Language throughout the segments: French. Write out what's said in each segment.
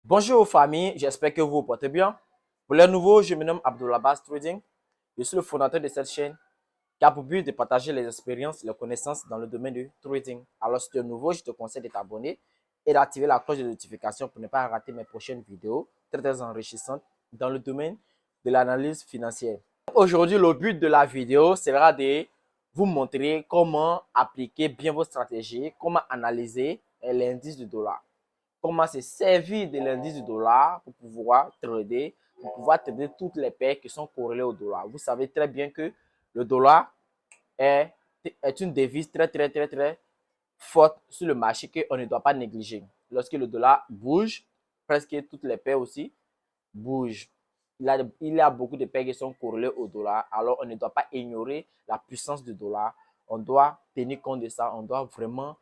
Bonjour aux familles, j'espère que vous vous portez bien. Pour les nouveaux, je me nomme Abdoulabas Trading. Je suis le fondateur de cette chaîne qui a pour but de partager les expériences et les connaissances dans le domaine du trading. Alors si tu es nouveau, je te conseille de t'abonner et d'activer la cloche de notification pour ne pas rater mes prochaines vidéos très enrichissantes dans le domaine de l'analyse financière. Aujourd'hui, le but de la vidéo sera de vous montrer comment appliquer bien vos stratégies, comment analyser l'indice du dollar, comment se servir de l'indice du dollar pour pouvoir trader toutes les paires qui sont corrélées au dollar. Vous savez très bien que le dollar est, est une devise très forte sur le marché qu'on ne doit pas négliger. Lorsque le dollar bouge, presque toutes les paires aussi bougent. Il y a beaucoup de paires qui sont corrélées au dollar, alors on ne doit pas ignorer la puissance du dollar. On doit tenir compte de ça, on doit vraiment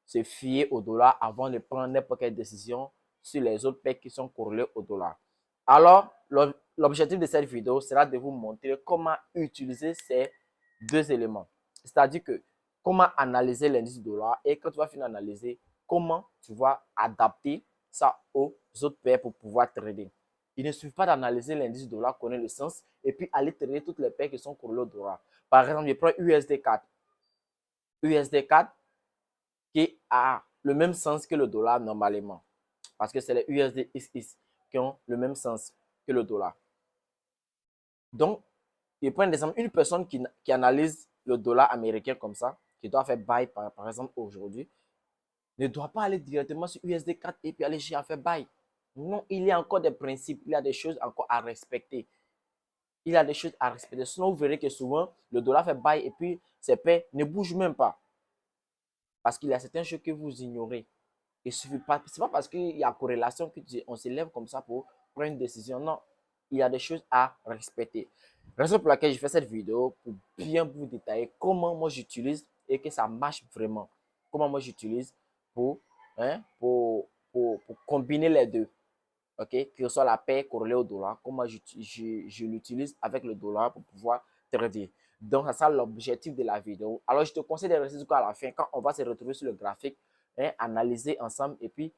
se fier au dollar avant de prendre n'importe quelle décision sur les autres paires qui sont corrélées au dollar. Alors, l'objectif de cette vidéo sera de vous montrer comment utiliser ces deux éléments. C'est-à-dire que comment analyser l'indice du dollar et quand tu vas finir d'analyser, comment tu vas adapter ça aux autres paires pour pouvoir trader. Il ne suffit pas d'analyser l'indice du dollar, connaître le sens et puis aller trader toutes les paires qui sont corrélées au dollar. Par exemple, je prends USD4. USD4 qui a le même sens que le dollar normalement. Parce que c'est les USDXX qui ont le même sens que le dollar. Donc, je prends un exemple, une personne qui analyse le dollar américain comme ça, qui doit faire buy par exemple aujourd'hui, ne doit pas aller directement sur USD4 et puis aller chercher à faire buy. Non, il y a encore des principes, il y a des choses encore à respecter. Il y a des choses à respecter. Sinon, vous verrez que souvent, le dollar fait buy et puis ses paires ne bougent même pas. Parce qu'il y a certaines choses que vous ignorez. Il suffit pas, c'est pas parce qu'il y a corrélation qu'on se lève comme ça pour prendre une décision. Non, il y a des choses à respecter. Raison pour laquelle je fais cette vidéo, pour bien vous détailler comment moi j'utilise et que ça marche vraiment. Comment moi j'utilise pour, pour combiner les deux. Ok, que ce soit la paire corrélée au dollar, comment je l'utilise avec le dollar pour pouvoir trader. Donc, c'est ça l'objectif de la vidéo. Alors, je te conseille de rester jusqu'à la fin quand on va se retrouver sur le graphique, analyser ensemble et puis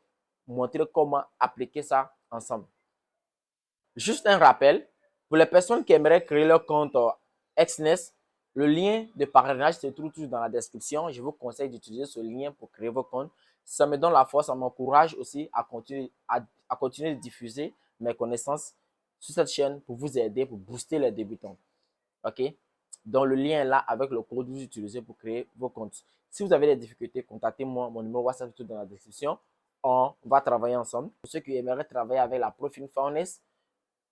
montrer comment appliquer ça ensemble. Juste un rappel, pour les personnes qui aimeraient créer leur compte Exness, le lien de parrainage se trouve toujours dans la description. Je vous conseille d'utiliser ce lien pour créer vos comptes. Ça me donne la force, ça m'encourage aussi à continuer de diffuser mes connaissances sur cette chaîne pour vous aider, pour booster les débutants. OK? Donc, le lien est là avec le code que vous utilisez pour créer vos comptes. Si vous avez des difficultés, contactez-moi. Mon numéro WhatsApp est tout dans la description. On va travailler ensemble. Pour ceux qui aimeraient travailler avec la Profit Foundness,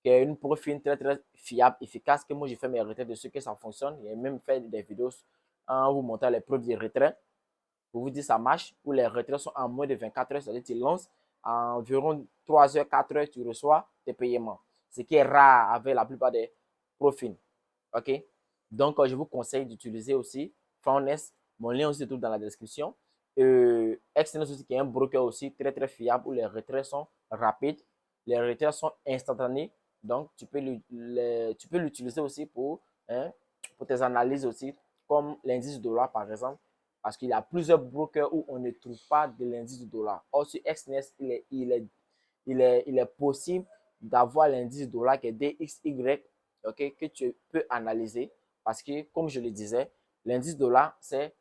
qui est une profil très fiable, efficace, que moi j'ai fait mes retraits de ce que ça fonctionne. J'ai même fait des vidéos en vous montrant les preuves des retraits pour vous dire ça marche, où les retraits sont en moins de 24 heures, c'est-à-dire que tu lances en environ 3 heures, 4 heures, tu reçois tes paiements. Ce qui est rare avec la plupart des profils. OK? Donc, je vous conseille d'utiliser aussi Foundness. Mon lien aussi se trouve dans la description. Externus aussi, qui est un broker aussi très fiable où les retraits sont rapides, les retraits sont instantanés. Donc, tu peux l'utiliser aussi pour tes analyses aussi, comme l'indice du dollar par exemple, parce qu'il y a plusieurs brokers où on ne trouve pas de l'indice du dollar. Or, sur XNS, il est possible d'avoir l'indice du dollar qui est DXY, okay, que tu peux analyser parce que, comme je le disais, l'indice dollar, c'est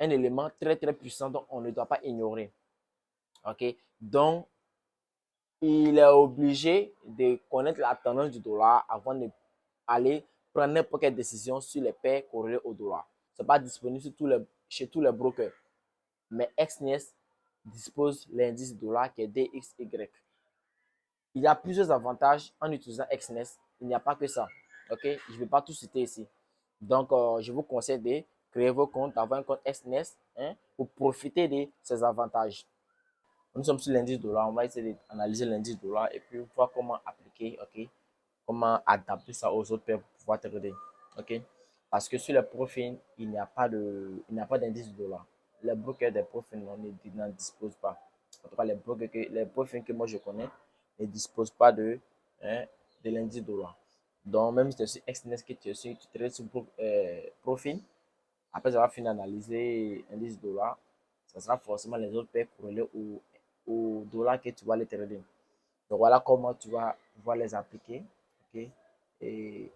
un élément très puissant dont on ne doit pas ignorer. OK? Donc, il est obligé de connaître la tendance du dollar avant d'aller prendre n'importe quelle décision sur les paires corrélées au dollar. Ce n'est pas disponible chez tous les brokers. Mais XNS dispose l'indice dollar qui est DXY. Il y a plusieurs avantages en utilisant XNS. Il n'y a pas que ça. OK? Je ne vais pas tout citer ici. Donc, je vous conseille de créer vos comptes, d'avoir un compte XNS pour profiter de ces avantages. Nous sommes sur l'indice dollar. On va essayer d'analyser l'indice dollar et puis voir comment appliquer, OK? Comment adapter ça aux autres paires pour pouvoir trader. OK? Parce que sur les profils, il n'y a pas d'indice dollar. Les brokers des profils n'en disposent pas. En tout cas, les profils que moi je connais ne disposent pas de l'indice dollar. Donc, même si tu es sur Exness, que tu trades sur profil, après avoir fini d'analyser l'indice dollar, ça sera forcément les autres paires corrélées au dollar que tu vas les trader. Donc voilà comment tu vas pouvoir les appliquer, ok, et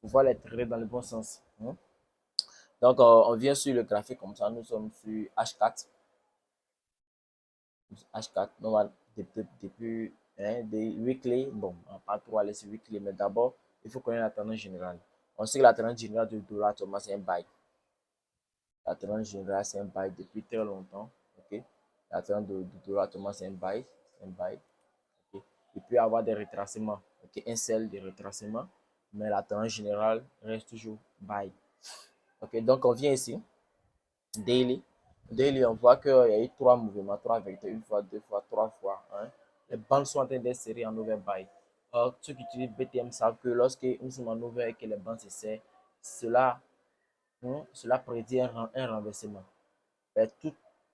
pouvoir les traiter dans le bon sens. Hein. Donc on vient sur le graphique comme ça, nous sommes sur H4. H4, normal, depuis hein, des weekly, bon, on va pas trop aller sur weekly, mais d'abord, il faut connaître la tendance générale. On sait que la tendance générale du dollar, Thomas, c'est un buy. La tendance générale, c'est un buy depuis très longtemps. Ok. La tendance du dollar, Thomas, c'est un buy. Un buy. Okay. Il peut y avoir des retracements. Ok. Un sell de retracement. Mais la tendance générale reste toujours buy. Ok. Donc, on vient ici. Daily. Daily, on voit qu'il y a eu trois mouvements, trois vecteurs, une fois, deux fois, trois fois. Hein. Les bandes sont en train d'être serrées en overbuy. Ceux qui utilisent BTM savent que lorsque nous sommes en over et que les bandes se serrent, cela, cela prédit un renversement.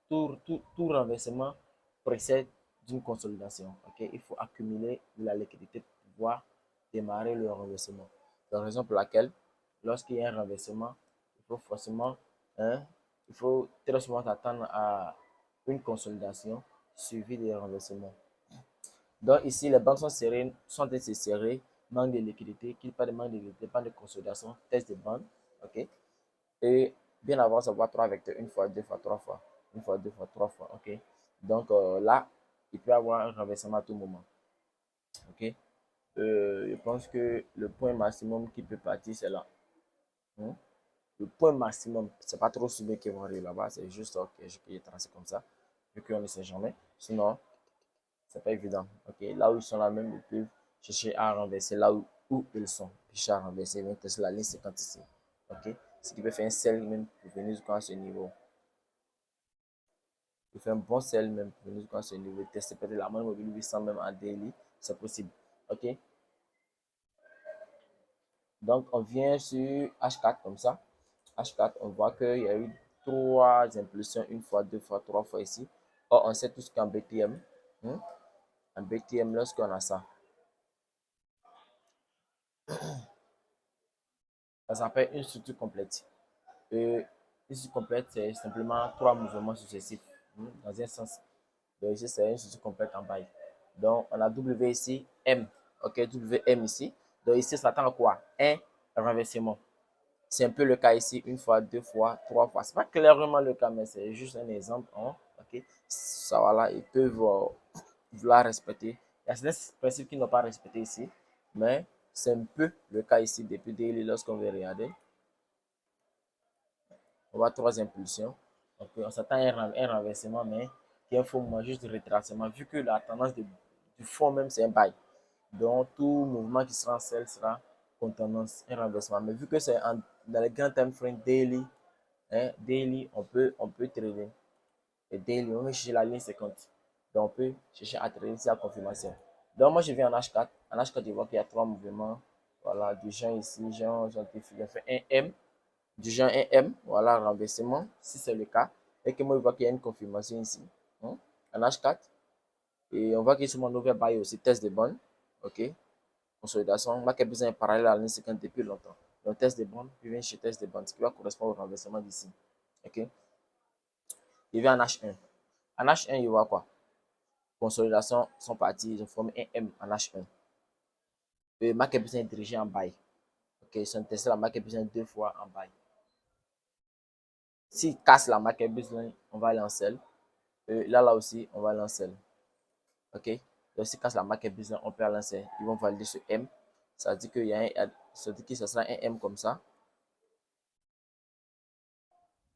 Tout renversement précède d'une consolidation. Okay? Il faut accumuler de la liquidité pour pouvoir démarrer le renversement. C'est la raison pour laquelle, lorsqu'il y a un renversement, il faut forcément, hein, il faut très souvent attendre à une consolidation suivie des renversements. Donc ici, les banques sont serrées, sont assez serrées, manque de liquidité, qu'il n'y ait pas de manque de liquidité, pas de consolidation, test de banque, ok? Et bien avant, ça va trois vecteurs, une fois, deux fois, trois fois, une fois, deux fois, trois fois, ok? Donc là, il peut y avoir un renversement à tout moment, ok? Je pense que le point maximum qui peut partir, c'est là. Hein? Le point maximum, c'est pas trop souvent qu'ils vont arriver là-bas, c'est juste, ok, je peux y tracer comme ça, vu qu'on ne sait jamais. Sinon, c'est pas évident. Ok, là où ils sont là même, ils peuvent chercher à renverser là où ils sont. Chercher à renverser, ils vont tester la ligne 50 ici. Ok, ce qui peut faire un sell même pour venir jusqu'à ce niveau. Il fait un bon sell même pour venir jusqu'à ce niveau. Tester peut-être la moyenne mobile 800 même en daily, c'est possible. Ok, donc on vient sur H4 comme ça. H4, on voit qu'il y a eu trois impulsions, une fois, deux fois, trois fois ici. Or, on sait tous qu'en BTM, en BTM, lorsqu'on a ça, ça s'appelle une structure complète. Une structure complète, c'est simplement trois mouvements successifs dans un sens. Donc ici, c'est une structure complète en bail. Donc, on a W ici, M. Ok, WM ici. Donc ici, ça s'attend à quoi? Un renversement. C'est un peu le cas ici, une fois, deux fois, trois fois. C'est pas clairement le cas, mais c'est juste un exemple. Hein? Ok, ça voilà, ils peuvent vouloir respecter. Il y a certains principes qu'ils n'ont pas respectés ici, mais c'est un peu le cas ici depuis daily lorsqu'on veut regarder. On voit trois impulsions. Donc, on s'attend à un renversement, mais qui est un faux mouvement juste de retracement, vu que la tendance du fond même, c'est un bail. Donc, tout mouvement qui sera en sell sera contre tendance, un renversement. Mais vu que c'est dans les grands time frame daily, hein, daily, on peut trader. Et daily, on va chercher la ligne 50. Donc, on peut chercher à trader si la confirmation. Donc, moi, je viens en H4. En H4, je vois qu'il y a trois mouvements. Voilà, du genre ici, genre, j'ai fait un M du genre un M, voilà, renversement, si c'est le cas, et que moi, je vois qu'il y a une confirmation ici, hein, en H4, et on voit qu'il y a sur mon overbuy aussi, test de bonne, ok, consolidation, moi qui ai besoin de parallèle à la ligne 50 depuis longtemps, donc test de bonne, puis vient chez test de bonne, ce qui va correspondre au renversement d'ici, ok, il vient en H1, il voit quoi, consolidation sont partis, ils ont formé un M en H1, et moi qui ai besoin de diriger en buy, ok, ils sont testés la marque besoin deux fois en buy. S'il casse la marque besoin, on va aller en sell. Là aussi, on va lancer. OK? Donc, si casse la marque business, on peut lancer. Ils vont valider ce M. Ça dit qu'il y a ça dit que ce sera un M comme ça.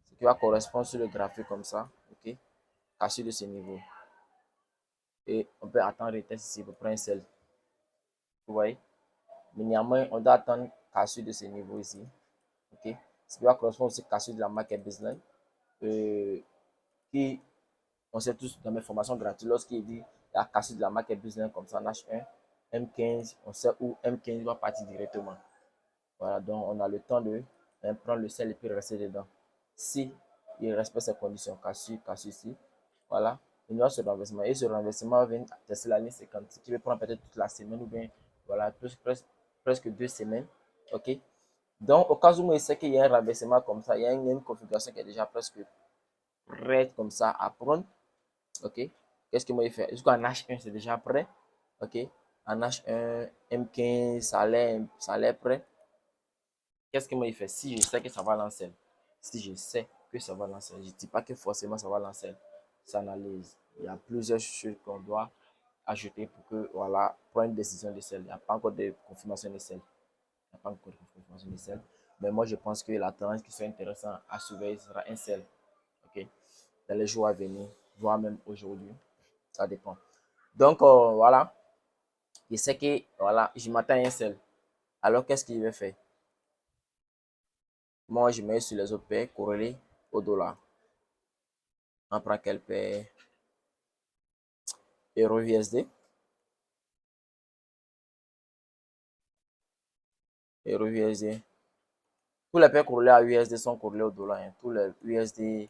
Ce qui va correspondre sur le graphique comme ça. OK? Caché de ce niveau. Et on peut attendre le test ici pour prendre un sell. Vous voyez? Mais néanmoins, on doit attendre caché de ce niveau ici. OK? Ce qui va correspondre aussi caché de la marque business. Qui, on sait tous dans mes formations gratuites, lorsqu'il dit la cassure de la marque business comme ça en H1, M15, on sait où M15 va partir directement. Voilà, donc on a le temps de prendre le sel et puis rester dedans. Si il respecte ces conditions, cassure, cassure ici, voilà, il y aura ce renversement. Et ce renversement vient tester la ligne 50, ce qui va prendre peut-être toute la semaine ou bien, voilà, presque 2 semaines. OK? Donc, au cas où il sait qu'il y a un renversement comme ça, il y a une configuration qui est déjà presque prête comme ça à prendre. OK? Qu'est-ce que moi il fait? Jusqu'en H1, c'est déjà prêt. OK? En H1, M15, ça allait prêt. Qu'est-ce que moi il fait? Si je sais que ça va lancer, si je sais que ça va lancer, je ne dis pas que forcément ça va lancer. Ça analyse. Il y a plusieurs choses qu'on doit ajouter pour que, voilà, prendre une décision de celle. Il n'y a pas encore de confirmation de celle. Il n'y a pas encore de confirmation de celle. Mais moi, je pense que la tendance qui serait intéressante à surveiller sera un cell. OK? Dans les jours à venir, voire même aujourd'hui. Ça dépend. Donc, voilà. Je sais que, voilà, je m'attends à un cell. Alors, qu'est-ce qu'il va faire? Moi, je mets sur les autres paires corrélées au dollar. On prend quelle paire? Euro USD. Euro USD. Tous les paires corrélées à USD sont corrélées au dollar. Hein. Tous les USD,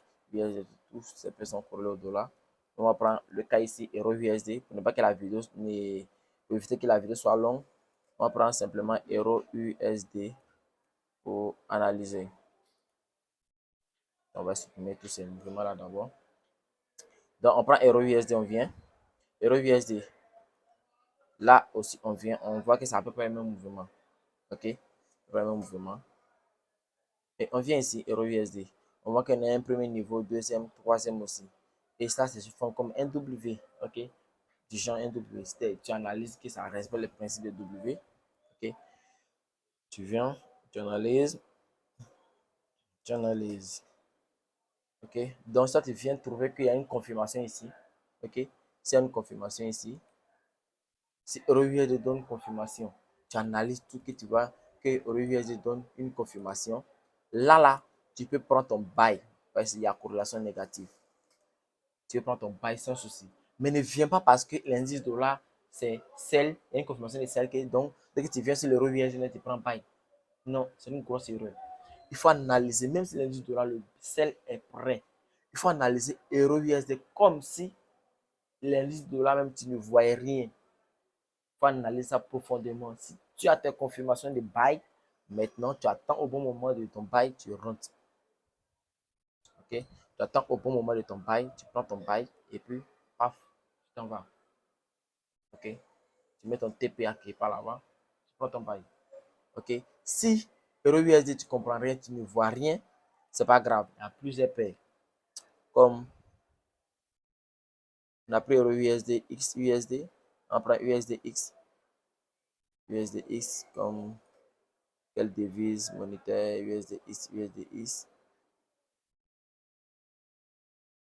tous ces paires sont corrélées au dollar. On va prendre le cas ici, Euro USD, pour ne pas que la vidéo, pour éviter que la vidéo soit longue. On va prendre simplement Euro USD pour analyser. On va supprimer tous ces mouvements là d'abord. Donc, on prend Euro USD, on vient. Euro USD. Là aussi, on vient, on voit que c'est à peu près le même mouvement. OK? Le même mouvement. Et on vient ici, Euro USD. On voit qu'on a un premier niveau, deuxième, troisième aussi. Et ça, c'est font comme un W. OK? Du genre un W. Tu analyses que ça respecte le principe de W. OK? Tu viens, tu analyses, tu analyses. OK? Donc, ça, tu viens trouver qu'il y a une confirmation ici. OK? C'est une confirmation ici. Si EuroUSD donne confirmation, tu analyses tout que tu vois que EuroUSD donne une confirmation. Là, tu peux prendre ton buy parce qu'il y a corrélation négative. Tu peux prendre ton buy sans souci. Mais ne viens pas parce que l'indice dollar, c'est celle, il y a une confirmation de celle que donc, dès que tu viens sur l'EuroUSD, tu prends buy. Non, c'est une grosse erreur. Il faut analyser, même si l'indice dollar, le sel est prêt, il faut analyser EuroUSD comme si l'indice dollar, même tu ne voyais rien. Faut analyser ça profondément. Si tu as tes confirmations de buy, maintenant tu attends au bon moment de ton buy, tu rentres. Ok? Tu attends au bon moment de ton buy, tu prends ton buy et puis paf, tu t'en vas. Ok? Tu mets ton TPA qui est par là-bas, tu prends ton buy. Ok? Si Euro USD tu comprends rien, tu ne vois rien, c'est pas grave. Il y a plusieurs paires. Comme on a pris Euro USD, XUSD, on prend USDX, USDX comme quelle devise monétaire, USDX, USDX.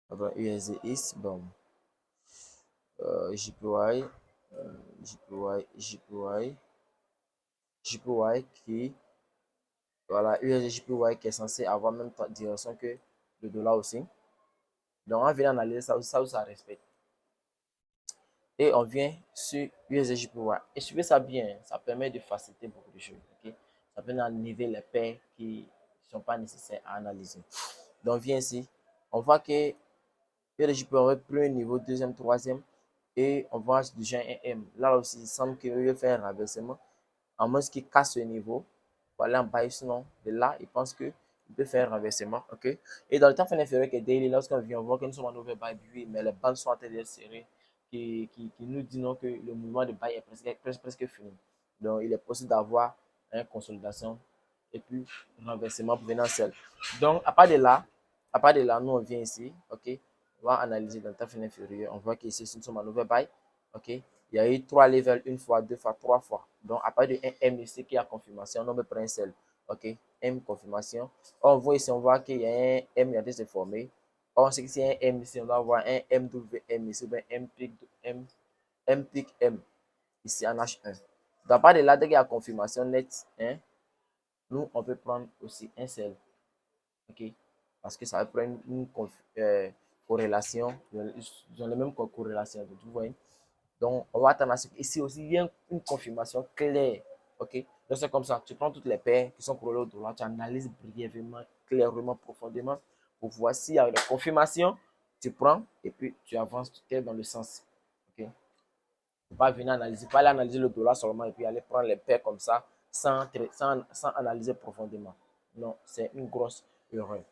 Après USDX, bon, JPY, JPY qui, voilà, USD JPY qui est censé avoir même direction que le dollar aussi. Donc, on vient analyser ça, ça respecte. Et on vient sur USD JPY. Et suivez ça bien, ça permet de faciliter beaucoup de choses. Okay? Ça permet d'enlever les paires qui ne sont pas nécessaires à analyser. Donc, on vient ici, on voit que USD JPY premier niveau, deuxième, troisième. Et on voit déjà un M. Là aussi, il semble qu'il veut faire un renversement. En moins qu'il casse ce niveau, pour aller en bas, sinon, de là, il pense qu'il peut faire un renversement. OK? Et dans le temps fin inférieur que daily, lorsqu'on vient voir que nous sommes en overbuy, mais les bandes sont en train de serrer, qui nous dit non que le mouvement de buy est presque fini. Donc, il est possible d'avoir une consolidation et puis un renversement pour venir en selle. Donc, à part de là, nous, on vient ici. OK? On va analyser dans le temps fin inférieur. On voit qu'ici, nous sommes en overbuy. OK? Il y a eu 3 levels, une fois, deux fois, trois fois. Donc, à part de un M ici qui a confirmation, on me prend un seul. OK? M confirmation. On voit ici, on voit qu'il y a un M qui a été se former. On sait que c'est un M ici, on va avoir un MWM ici, ou M pic M, M pic M ici en H1. Donc, à part de là, dès qu'il y a confirmation net, hein, nous, on peut prendre aussi un seul. OK? Parce que ça va prendre une corrélation, ils ont les mêmes corrélations. Vous voyez? Donc, on va attendre à ce qu'ici aussi, il y ait une confirmation claire. OK? Donc, c'est comme ça. Tu prends toutes les paires qui sont corrélées au dollar, tu analyses brièvement, clairement, profondément pour voir s'il y a une confirmation. Tu prends et puis tu avances, tu es dans le sens. OK? Ne pas venir analyser, pas aller analyser le dollar seulement et puis aller prendre les paires comme ça sans analyser profondément. Non, c'est une grosse erreur.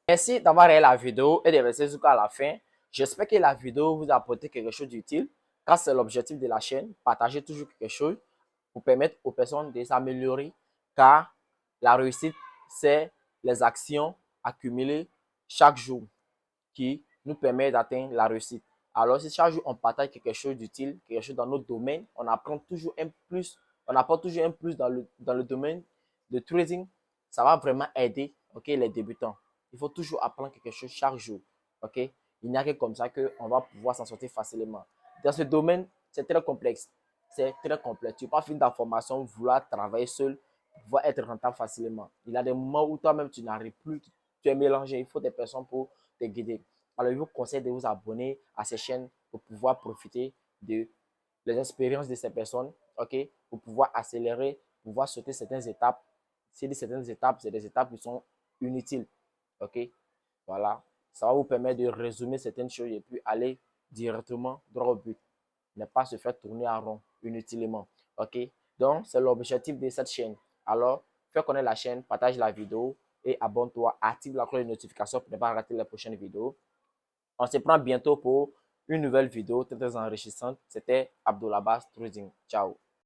Merci d'avoir regardé la vidéo et de rester jusqu'à la fin. J'espère que la vidéo vous a apporté quelque chose d'utile. Car c'est l'objectif de la chaîne, partager toujours quelque chose pour permettre aux personnes de s'améliorer. Car la réussite, c'est les actions accumulées chaque jour qui nous permet d'atteindre la réussite. Alors, si chaque jour on partage quelque chose d'utile, quelque chose dans notre domaine, on apprend toujours un plus, on apporte toujours un plus dans le domaine de trading, ça va vraiment aider, ok, les débutants. Il faut toujours apprendre quelque chose chaque jour, ok. Il n'y a que comme ça qu'on va pouvoir s'en sortir facilement. Dans ce domaine, c'est très complexe. C'est très complexe. Tu n'es pas fini d'information, vouloir travailler seul, pouvoir être rentable facilement. Il y a des moments où toi-même tu n'arrives plus, tu es mélangé. Il faut des personnes pour te guider. Alors, je vous conseille de vous abonner à ces chaînes pour pouvoir profiter de les expériences de ces personnes, ok, pour pouvoir accélérer, pouvoir sauter certaines étapes. C'est certaines étapes, c'est des étapes qui sont inutiles, ok. Voilà, ça va vous permettre de résumer certaines choses et puis aller directement droit au but. Ne pas se faire tourner en rond inutilement, ok. Donc, c'est l'objectif de cette chaîne. Alors, fais connaître la chaîne, partage la vidéo et abonne-toi, active la cloche de notification pour ne pas rater les prochaines vidéos. On se prend bientôt pour une nouvelle vidéo très enrichissante. C'était Abdoulabass Trading. Ciao.